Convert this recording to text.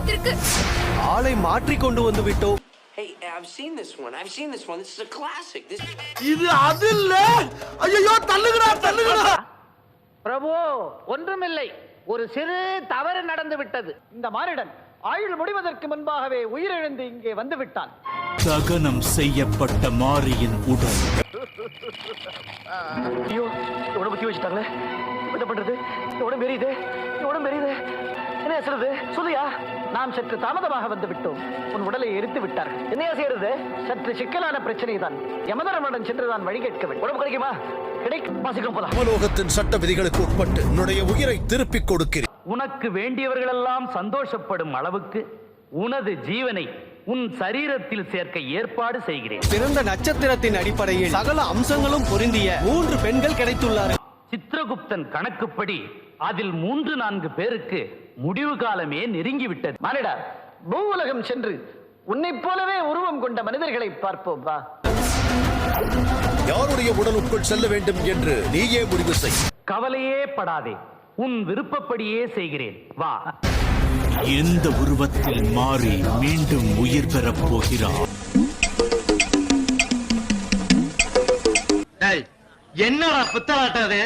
காத்திருக்கு. ஆளை மாற்றி கொண்டு வந்து விட்டோம். Hey, I've seen this one. This is a classic. இது அது இல்ல. ஐயோ தள்ளுங்கடா. பிரபு, ஒன்றுமில்லை, ஒரு சிறு தவறு நடந்து விட்டது. இந்த மானிடன் ஆயுள் முடிவதற்கு முன்பாகவே உயிரிழந்து இங்கே வந்து விட்டான். தகனம் செய்யப்பட்ட மாரியின் உடல். ஐயோ, உடம்பு தீ வச்சுட்டாங்களே, என்ன பண்றது? உடம்பு எரியுது. என்ன சொல்றது? சொல்லியா? நாம் சற்று தாமதமாக வந்து விட்டோம். உன் உடலை எரித்து விட்டார்கள். என்னையா செய்யறது? சற்று சிக்கலான பிரச்சனை தான். யமதர்மனிடம் சென்றுதான் வழி கேட்க வேண்டும். உடம்பு கிடைக்குமா? கிடைக்கும். வாசிக்கும் போலாம். உலோகத்தின் சட்ட விதிகளுக்கு உட்பட்டு உன்னுடைய உயிரை திருப்பிக் கொடுக்கிறேன். உனக்கு வேண்டியவர்களெல்லாம் சந்தோஷப்படும் அளவுக்கு உனது ஜீவனை உன் சரீரத்தில் சேர்க்க ஏற்பாடு செய்கிறேன். பிறந்த நட்சத்திரத்தின் அடிப்படையில் சகல அம்சங்களும் பொருந்திய 3 பெண்கள் கிடைத்துள்ளார்கள். சித்திரகுப்தன் கணக்குப்படி அதில் 3-4 பேருக்கு முடிவு காலமே நெருங்கிவிட்டது. மானிடா, பூவுலகம் சென்று உன்னை போலவே உருவம் கொண்ட மனிதர்களை பார்ப்போம் வா. யாருடைய உடலுக்குள் செல்ல வேண்டும் என்று நீயே முடிவு செய். கவலையே படாதே, உன் விருப்பப்படியே செய்கிறேன். வா. எந்த உருவத்தில் மாறி மீண்டும் உயிர் பெறப் போகிறார்? என்னடா புத்தலாட்டாது?